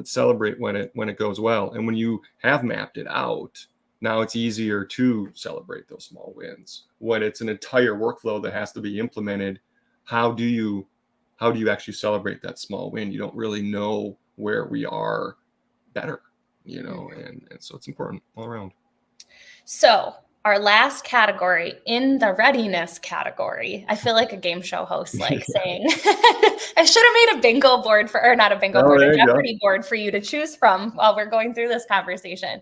S2: celebrate when it goes well. And when you have mapped it out, Now it's easier to celebrate those small wins. When it's an entire workflow that has to be implemented, how do you actually celebrate that small win? You don't really know where we are better, and so it's important all around.
S1: So our last category in the readiness category, I feel like a game show host, like saying, I should have made a bingo board or not a bingo board, a Jeopardy board for you to choose from while we're going through this conversation.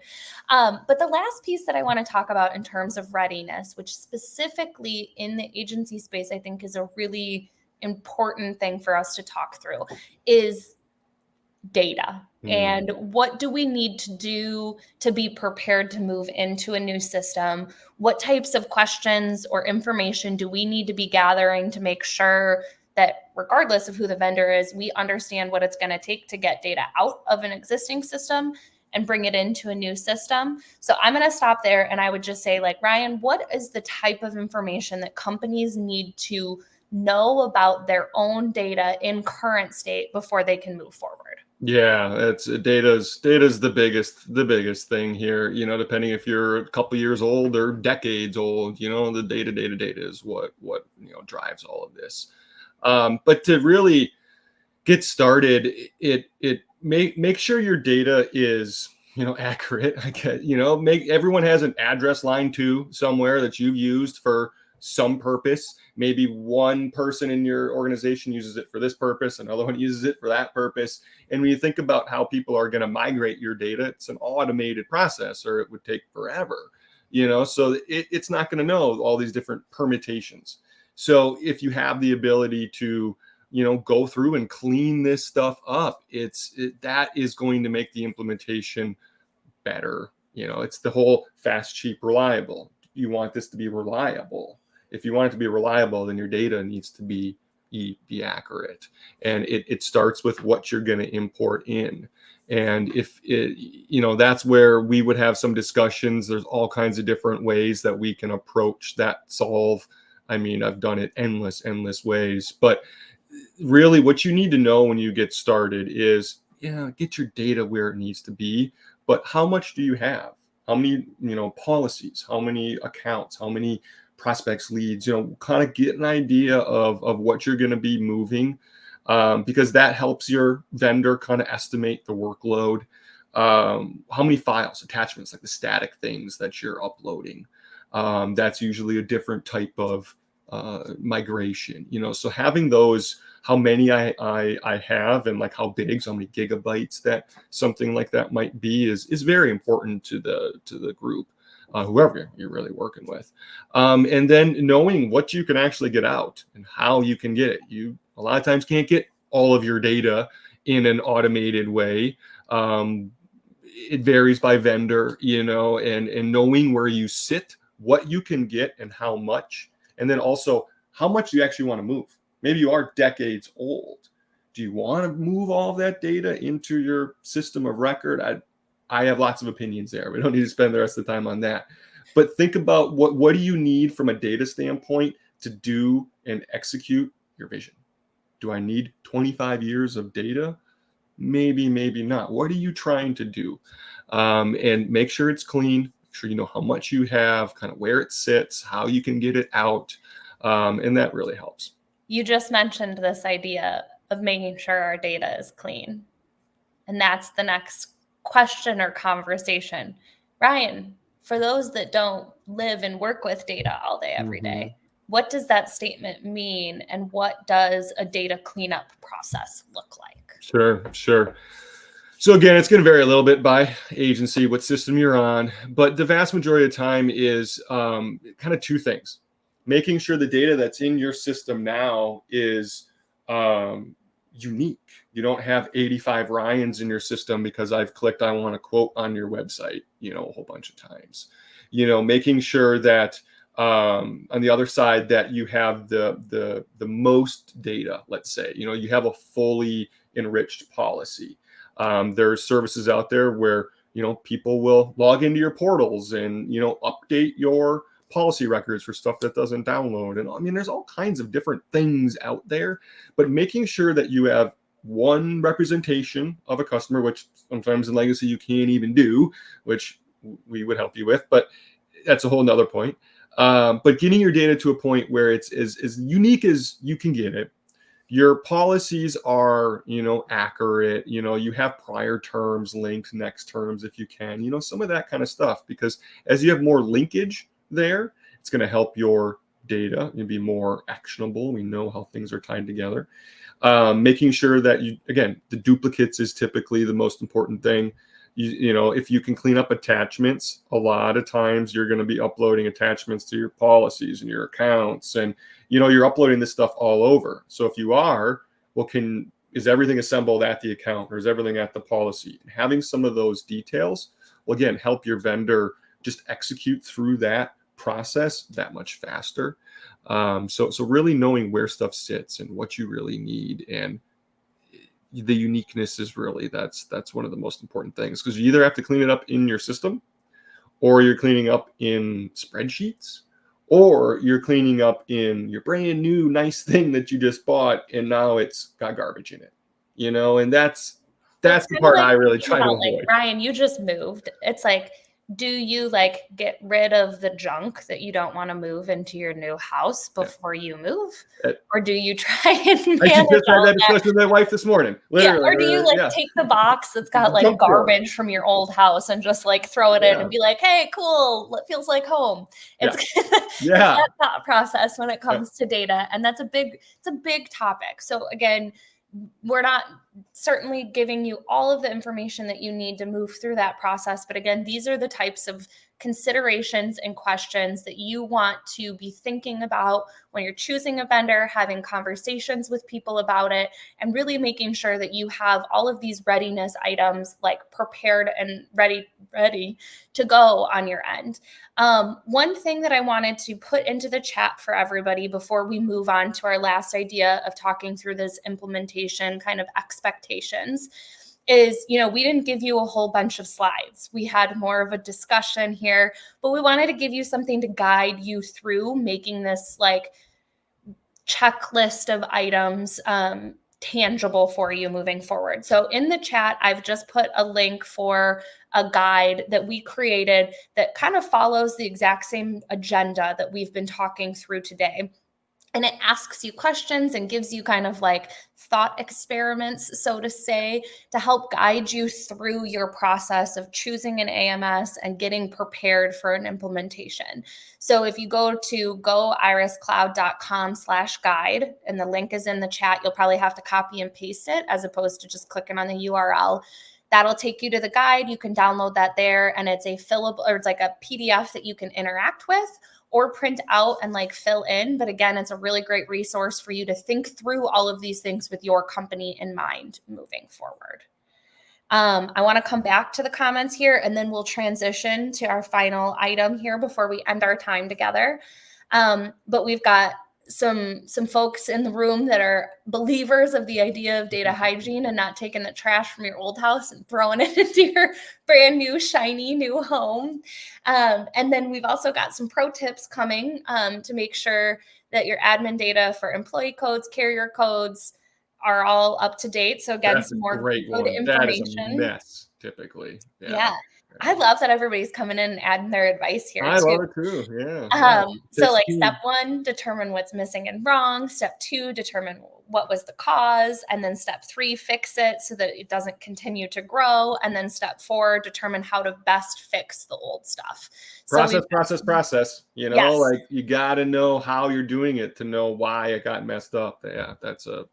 S1: But the last piece that I want to talk about in terms of readiness, which specifically in the agency space, I think is a really important thing for us to talk through, is data. And what do we need to do to be prepared to move into a new system? What types of questions or information do we need to be gathering to make sure that regardless of who the vendor is, we understand what it's going to take to get data out of an existing system and bring it into a new system? So I'm going to stop there, and I would just say, like, Ryan, what is the type of information that companies need to know about their own data in current state before they can move forward?
S2: Yeah, it's data's the biggest thing here. Depending if you're a couple years old or decades old, the data is what drives all of this. But to really get started, make sure your data is accurate. Everyone has an address line too somewhere that you've used for some purpose. Maybe one person in your organization uses it for this purpose, another one uses it for that purpose. And when you think about how people are going to migrate your data, it's an automated process, or it would take forever, so it's not going to know all these different permutations. So if you have the ability to go through and clean this stuff up, that is going to make the implementation better. It's the whole fast, cheap, reliable. You want this to be reliable. If you want it to be reliable, then your data needs to be accurate. And it starts with what you're going to import in. And if that's where we would have some discussions. There's all kinds of different ways that we can approach that solve. I mean, I've done it endless ways, but really what you need to know when you get started is, get your data where it needs to be, but how much do you have? How many, policies, how many accounts, how many prospects, leads, kind of get an idea of what you're going to be moving, because that helps your vendor kind of estimate the workload. How many files, attachments, like the static things that you're uploading. That's usually a different type of migration, so having those, how many I have, and like how big, so many gigabytes that something like that might be is very important to the group, whoever you're really working with. And then knowing what you can actually get out and how you can get it. You a lot of times can't get all of your data in an automated way. It varies by vendor, and knowing where you sit, what you can get and how much, and then also how much do you actually want to move. Maybe you are decades old. Do you want to move all of that data into your system of record? I have lots of opinions there. We don't need to spend the rest of the time on that. But think about what do you need from a data standpoint to do and execute your vision? Do I need 25 years of data? Maybe not. What are you trying to do? And make sure it's clean. Make sure you know how much you have, kind of where it sits, how you can get it out. And that really helps.
S1: You just mentioned this idea of making sure our data is clean. And that's the next question or conversation. Ryan, for those that don't live and work with data all day, every day, what does that statement mean? And what does a data cleanup process look like?
S2: Sure. So again, it's going to vary a little bit by agency, what system you're on, but the vast majority of the time is kind of two things. Making sure the data that's in your system now is unique. You don't have 85 Ryans in your system because I've clicked I want a quote on your website, a whole bunch of times. Making sure that on the other side that you have the most data, let's say, you have a fully enriched policy. There's services out there where, people will log into your portals and, update your policy records for stuff that doesn't download. And I mean, there's all kinds of different things out there, but making sure that you have one representation of a customer, which sometimes in legacy you can't even do, which we would help you with, but that's a whole nother point. But getting your data to a point where it's as unique as you can get it. Your policies are, accurate. You have prior terms linked, next terms if you can. Some of that kind of stuff, because as you have more linkage there, it's going to help your data and be more actionable. We know how things are tied together. Making sure that the duplicates is typically the most important thing. If you can clean up attachments, a lot of times you're going to be uploading attachments to your policies and your accounts, and you're uploading this stuff all over. So if you are, is everything assembled at the account, or is everything at the policy? And having some of those details will again help your vendor just execute through that process that much faster. So really knowing where stuff sits and what you really need, and the uniqueness is really that's one of the most important things, because you either have to clean it up in your system, or you're cleaning up in spreadsheets, or you're cleaning up in your brand new nice thing that you just bought and now it's got garbage in it, and that's the part I really try to avoid.
S1: Ryan, you just moved. It's like, do you get rid of the junk that you don't want to move into your new house before you move? Or do you try and manage
S2: I just had that discussion with my wife this morning. Literally.
S1: Or do you take the box that's got garbage from your old house and just throw it in and be like, hey, cool, it feels like home. It's that thought process when it comes to data. And it's a big topic. So again, we're not certainly giving you all of the information that you need to move through that process. But again, these are the types of considerations and questions that you want to be thinking about when you're choosing a vendor, having conversations with people about it, and really making sure that you have all of these readiness items prepared and ready to go on your end. One thing that I wanted to put into the chat for everybody before we move on to our last idea of talking through this implementation kind of expectations is, we didn't give you a whole bunch of slides. We had more of a discussion here, but we wanted to give you something to guide you through making this checklist of items tangible for you moving forward. So in the chat, I've just put a link for a guide that we created that kind of follows the exact same agenda that we've been talking through today. And it asks you questions and gives you kind of thought experiments, so to say, to help guide you through your process of choosing an AMS and getting prepared for an implementation. So if you go to goiriscloud.com/guide, and the link is in the chat, you'll probably have to copy and paste it as opposed to just clicking on the URL. That'll take you to the guide. You can download that there, and it's a fillable, or it's like a PDF that you can interact with or print out and fill in. But again, it's a really great resource for you to think through all of these things with your company in mind moving forward. I want to come back to the comments here, and then we'll transition to our final item here before we end our time together. But we've got some folks in the room that are believers of the idea of data hygiene and not taking the trash from your old house and throwing it into your brand new shiny new home. And then we've also got some pro tips coming to make sure that your admin data for employee codes, carrier codes are all up to date. So again, some more good information.
S2: That is a mess typically.
S1: Yeah. I love that everybody's coming in and adding their advice here.
S2: I love it too. Yeah.
S1: So step 1, determine what's missing and wrong. Step 2, determine what was the cause. And then step 3, fix it so that it doesn't continue to grow. And then step 4, determine how to best fix the old stuff.
S2: Process. You got to know how you're doing it to know why it got messed up. Yeah, that's a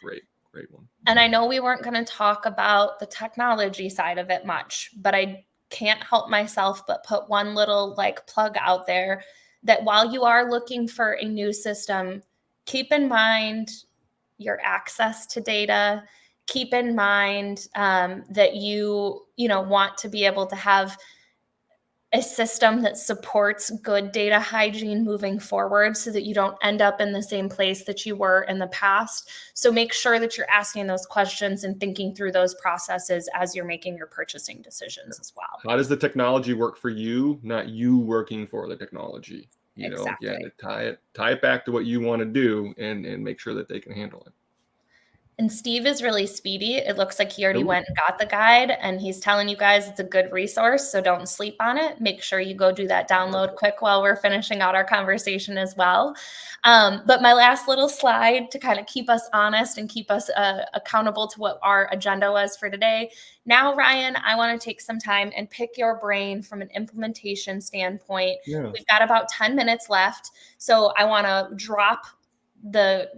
S2: great one.
S1: And I know we weren't going to talk about the technology side of it much, but I can't help myself but put one little plug out there that while you are looking for a new system, keep in mind your access to data. Keep in mind that you want to be able to have a system that supports good data hygiene moving forward so that you don't end up in the same place that you were in the past. So make sure that you're asking those questions and thinking through those processes as you're making your purchasing decisions as well.
S2: How does the technology work for you, not you working for the technology?
S1: Exactly.
S2: Tie it back to what you want to do and make sure that they can handle it.
S1: And Steve is really speedy. It looks like he already went and got the guide, and he's telling you guys it's a good resource, so don't sleep on it. Make sure you go do that download quick while we're finishing out our conversation as well. But my last little slide to kind of keep us honest and keep us accountable to what our agenda was for today. Now, Ryan, I want to take some time and pick your brain from an implementation standpoint.
S2: Yeah.
S1: We've got about 10 minutes left, so I want to drop the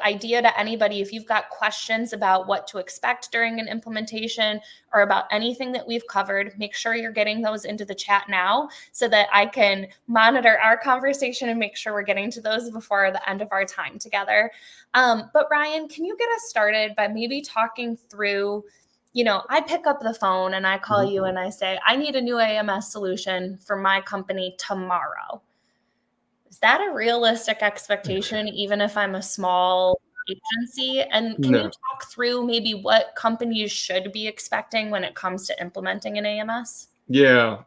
S1: idea to anybody. If you've got questions about what to expect during an implementation or about anything that we've covered, make sure you're getting those into the chat now so that I can monitor our conversation and make sure we're getting to those before the end of our time together. But Ryan, can you get us started by maybe talking through, I pick up the phone and I call you and I say, I need a new AMS solution for my company tomorrow. Is that a realistic expectation, even if I'm a small agency? And can you talk through maybe what companies should be expecting when it comes to implementing an AMS?
S2: Yeah.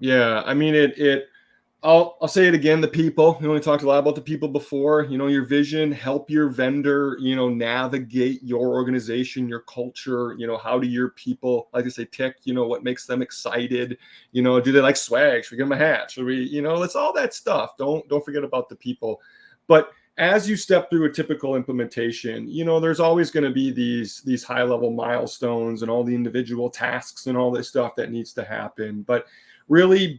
S2: I mean, I'll say it again, the people. We talked a lot about the people before. Your vision, help your vendor, navigate your organization, your culture. How do your people, like I say, tick? What makes them excited? Do they like swag? Should we give them a hat? Should we, it's all that stuff. Don't forget about the people. But as you step through a typical implementation, there's always going to be these high level milestones and all the individual tasks and all this stuff that needs to happen. But really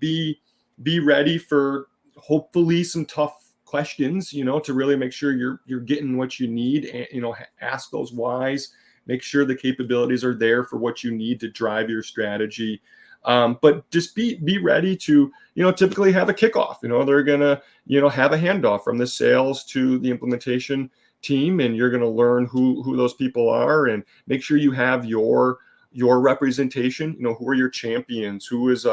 S2: be ready for hopefully some tough questions, to really make sure you're getting what you need, and ask those whys, make sure the capabilities are there for what you need to drive your strategy. But just be ready to, typically have a kickoff. They're gonna, have a handoff from the sales to the implementation team, and you're gonna learn who those people are, and make sure you have your representation. Who are your champions? Who is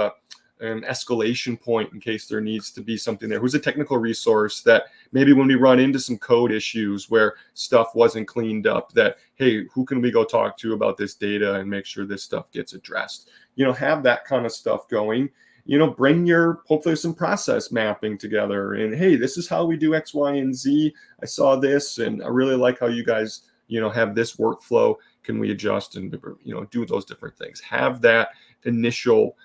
S2: an escalation point in case there needs to be something there? Who's a technical resource that maybe when we run into some code issues where stuff wasn't cleaned up, that, hey, who can we go talk to about this data and make sure this stuff gets addressed? Have that kind of stuff going. Bring hopefully some process mapping together, and, hey, this is how we do X, Y, and Z. I saw this and I really like how you guys, have this workflow. Can we adjust and, do those different things? Have that initial,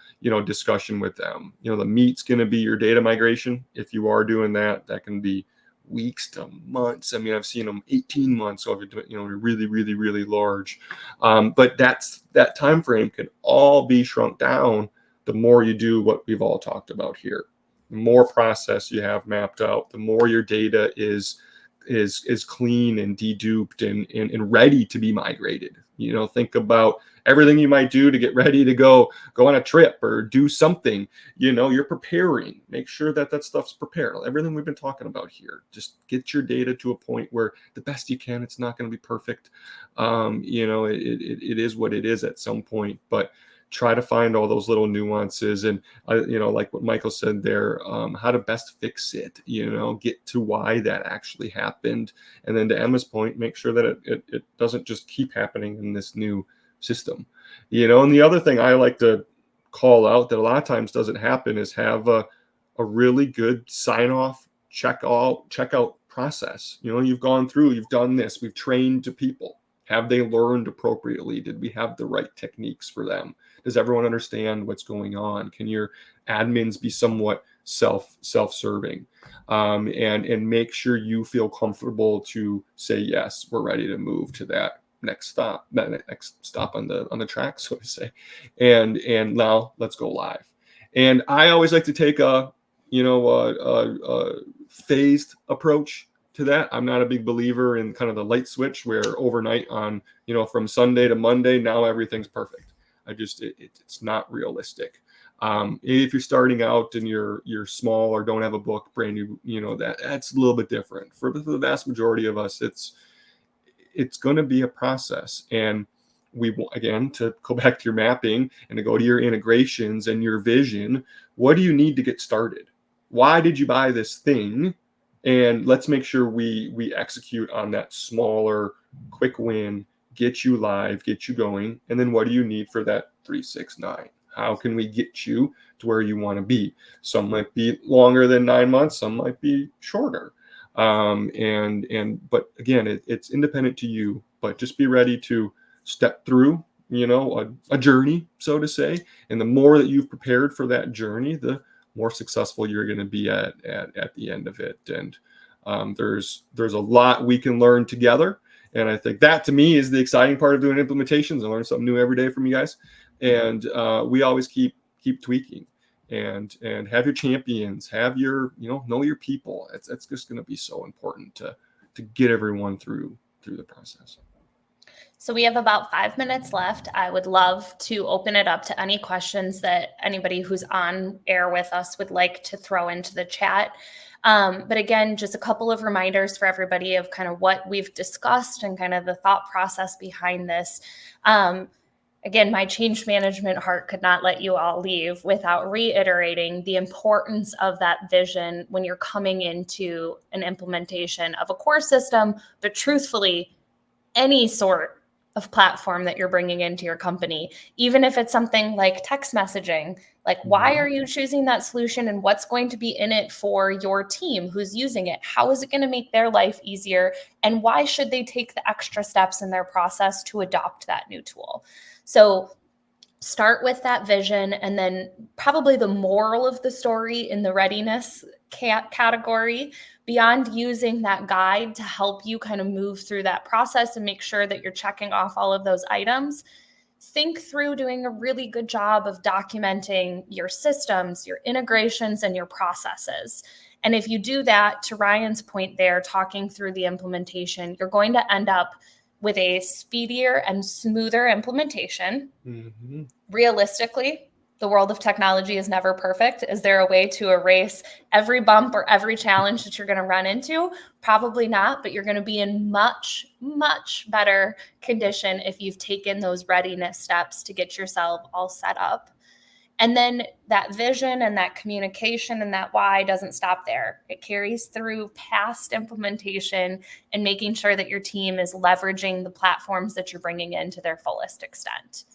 S2: discussion with them. The meat's going to be your data migration. If you are doing that, that can be weeks to months. I mean, I've seen them 18 months. So if you're really, really, really large. But that time frame can all be shrunk down the more you do what we've all talked about here. The more process you have mapped out, the more your data is clean and deduped and ready to be migrated. Think about everything you might do to get ready to go on a trip or do something. You're preparing. Make sure that stuff's prepared. Everything we've been talking about here. Just get your data to a point where the best you can. It's not going to be perfect. It is what it is at some point, but try to find all those little nuances, and like what Michael said there, how to best fix it, get to why that actually happened. And then to Emma's point, make sure that it doesn't just keep happening in this new system. And the other thing I like to call out that a lot of times doesn't happen is have a really good sign off, checkout process. You've gone through, you've done this, we've trained to people. Have they learned appropriately? Did we have the right techniques for them? Does everyone understand what's going on? Can your admins be somewhat self-serving? And make sure you feel comfortable to say, yes, we're ready to move to that next stop on the track, so to say. And now let's go live. And I always like to take a phased approach to that. I'm not a big believer in kind of the light switch where overnight on, from Sunday to Monday, now everything's perfect. It's not realistic. If you're starting out and you're small or don't have a book, brand new, that's a little bit different. For the vast majority of us, it's going to be a process. And again, to go back to your mapping and to go to your integrations and your vision, what do you need to get started? Why did you buy this thing? And let's make sure we execute on that smaller, quick win, get you live, get you going. And then what do you need for that 3, 6, 9? How can we get you to where you want to be? Some might be longer than 9 months. Some might be shorter. But again, it's independent to you, but just be ready to step through, a journey, so to say. And the more that you've prepared for that journey, the more successful you're going to be at the end of it. And there's a lot we can learn together. And I think that, to me, is the exciting part of doing implementations. I learn something new every day from you guys. And we always keep tweaking and have your champions, have your, know your people. It's just going to be so important to get everyone through the process.
S1: So we have about 5 minutes left. I would love to open it up to any questions that anybody who's on air with us would like to throw into the chat. But again, just a couple of reminders for everybody of kind of what we've discussed and kind of the thought process behind this. Again, my change management heart could not let you all leave without reiterating the importance of that vision when you're coming into an implementation of a core system, but truthfully, any sort of platform that you're bringing into your company, even if it's something like text messaging, like why are you choosing that solution and what's going to be in it for your team who's using it? How is it going to make their life easier? And why should they take the extra steps in their process to adopt that new tool? So start with that vision, and then probably the moral of the story in the readiness category, beyond using that guide to help you kind of move through that process and make sure that you're checking off all of those items. Think through doing a really good job of documenting your systems, your integrations, and your processes. And if you do that, to Ryan's point there, talking through the implementation, you're going to end up with a speedier and smoother implementation. Mm-hmm. Realistically, the world of technology is never perfect. Is there a way to erase every bump or every challenge that you're going to run into? Probably not, but you're going to be in much, much better condition if you've taken those readiness steps to get yourself all set up. And then that vision and that communication and that why doesn't stop there. It carries through past implementation and making sure that your team is leveraging the platforms that you're bringing in to their fullest extent.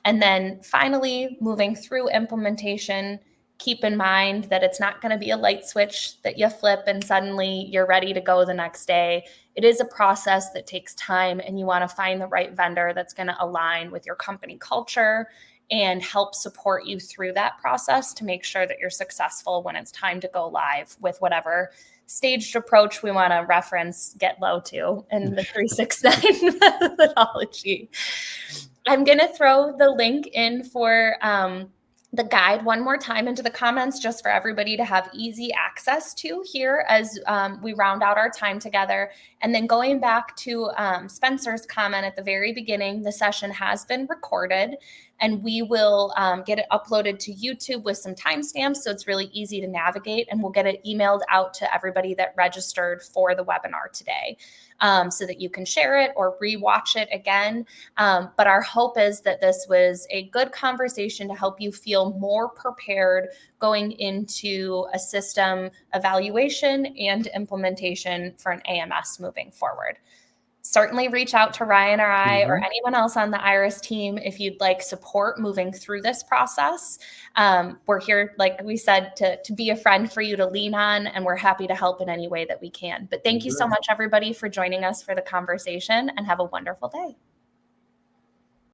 S1: And then finally, moving through implementation, keep in mind that it's not going to be a light switch that you flip and suddenly you're ready to go the next day. It is a process that takes time, and you want to find the right vendor that's going to align with your company culture and help support you through that process to make sure that you're successful when it's time to go live with whatever staged approach we want to reference Get Low to in the 369 methodology. I'm going to throw the link in for the guide one more time into the comments, just for everybody to have easy access to here as we round out our time together. And then going back to Spencer's comment at the very beginning, the session has been recorded, and we will get it uploaded to YouTube with some timestamps, so it's really easy to navigate, and we'll get it emailed out to everybody that registered for the webinar today, so that you can share it or rewatch it again. But our hope is that this was a good conversation to help you feel more prepared going into a system evaluation and implementation for an AMS moving forward. Certainly reach out to Ryan or I or anyone else on the IRIS team if you'd like support moving through this process. We're here, like we said, to be a friend for you to lean on, and we're happy to help in any way that we can. But thank you so much, everybody, for joining us for the conversation, and have a wonderful day.